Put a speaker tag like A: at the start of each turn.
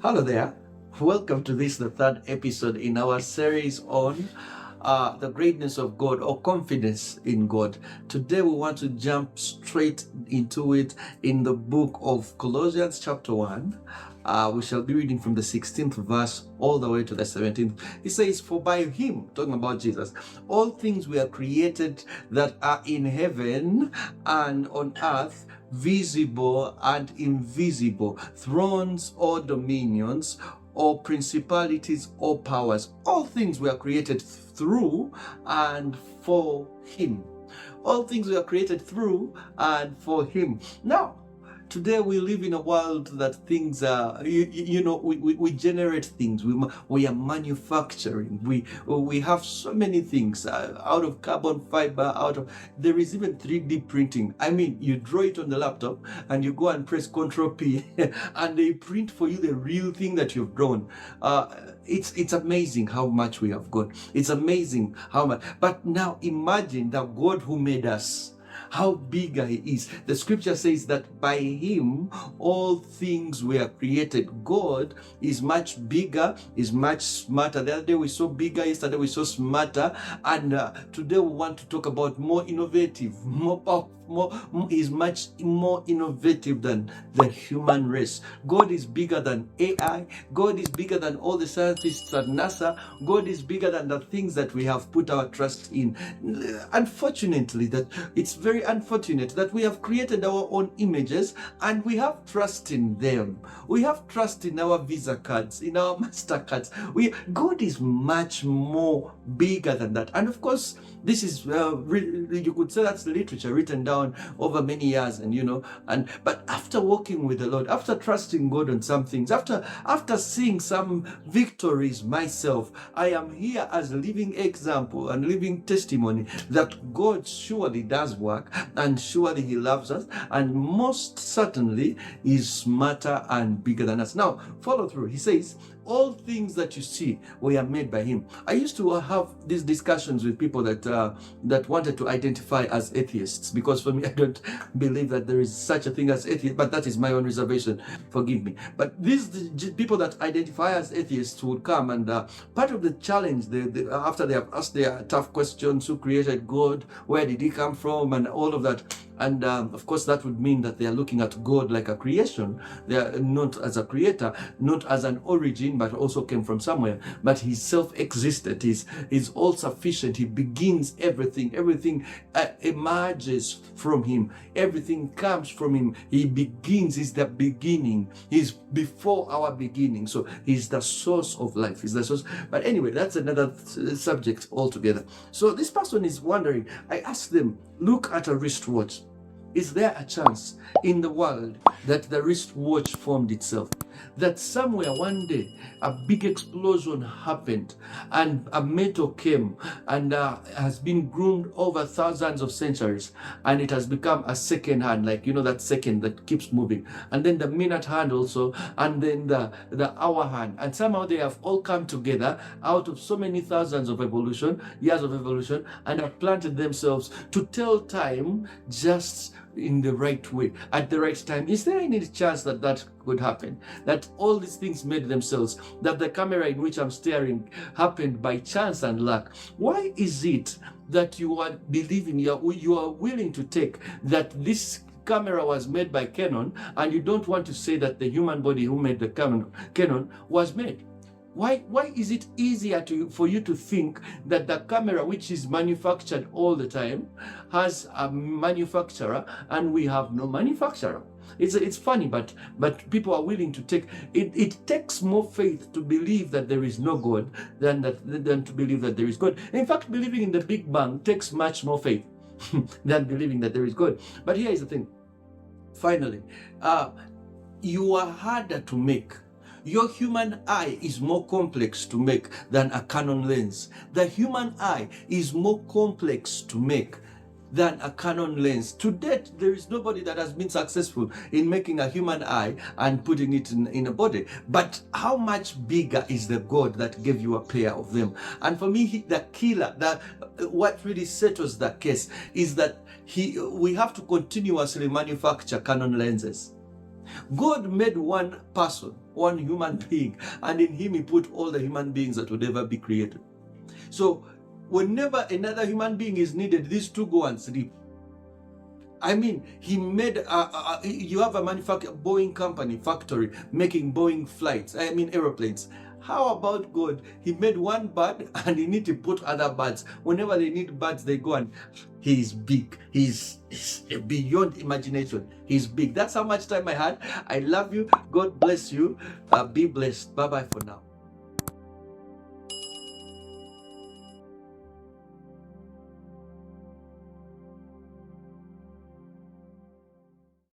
A: Hello there. Welcome to the third episode in our series on the greatness of God or confidence in God. Today we want to jump straight into it in the book of Colossians chapter 1. We shall be reading from the 16th verse all the way to the 17th. He says, "For by him," talking about Jesus, "all things were created that are in heaven and on earth, visible and invisible, thrones or dominions, or principalities or powers. All things were created through and for him." All things were created through and for him. Now, today we live in a world that things are, we generate things. We are manufacturing. We have so many things out of carbon fiber. There is even 3D printing. I mean, you draw it on the laptop and you go and press Ctrl P, and they print for you the real thing that you've drawn. It's amazing how much we have got. It's amazing how much. But now imagine the God who made us, how bigger he is. The scripture says that by him all things were created. God is much bigger, is much smarter. The other day we saw bigger, yesterday we saw smarter, and today we want to talk about more innovative, more powerful. Is much more innovative than the human race. God is bigger than AI. God is bigger than all the scientists at NASA. God is bigger than the things that we have put our trust in. Unfortunately, it's very unfortunate that we have created our own images and we have trust in them. We have trust in our Visa cards, in our MasterCards. God is much more bigger than that. And of course, this is you could say that's literature written down over many years, but after walking with the Lord, after trusting God on some things, after seeing some victories myself, I am here as a living example and living testimony that God surely does work, and surely he loves us, and most certainly is smarter and bigger than us. Now follow through. He says all things that you see were made by him. I used to have these discussions with people that wanted to identify as atheists, because for me, I don't believe that there is such a thing as atheist, but that is my own reservation, forgive me. But these people that identify as atheists would come, and part of the challenge, after they have asked their tough questions, who created God, where did he come from, and all of that, and of course that would mean that they are looking at God like a creation. They are not as a creator, not as an origin, but also came from somewhere. But he's self-existent, he's all-sufficient, he begins everything. Everything emerges from him, everything comes from him. He begins, he's the beginning, he's before our beginning, so he's the source of life, he's the source. But anyway, that's another subject altogether. So this person is wondering, I asked them, look at a wristwatch. Is there a chance in the world that the wristwatch formed itself? That somewhere one day a big explosion happened and a metal came and has been groomed over thousands of centuries, and it has become a second hand, like that second that keeps moving, and then the minute hand also, and then the hour hand, and somehow they have all come together out of so many thousands of years of evolution, and have planted themselves to tell time just in the right way at the right time. Is there any chance that could happen? That all these things made themselves, that the camera in which I'm staring happened by chance and luck? Why is it that you are believing, you are willing to take that this camera was made by Canon, and you don't want to say that the human body who made the Canon was made? Why is it easier for you to think that the camera, which is manufactured all the time, has a manufacturer and we have no manufacturer? It's funny, but people are willing to take it. It takes more faith to believe that there is no God than to believe that there is God. In fact, believing in the Big Bang takes much more faith than believing that there is God. But here is the thing. Finally, you are harder to make. Your human eye is more complex to make than a Canon lens. The human eye is more complex to make than a Canon lens. To date, there is nobody that has been successful in making a human eye and putting it in a body. But how much bigger is the God that gave you a pair of them? And for me, the killer, what really settles the case is that we have to continuously manufacture Canon lenses. God made one person, one human being, and in him he put all the human beings that would ever be created. So whenever another human being is needed, these two go and sleep. I mean, he made, you have a Boeing company, factory, making Boeing flights, aeroplanes. How about God? He made one bird and he need to put other birds. Whenever they need birds, they go, and he is big. He's beyond imagination. He's big. That's how much time I had. I love you. God bless you. Be blessed. Bye-bye for now.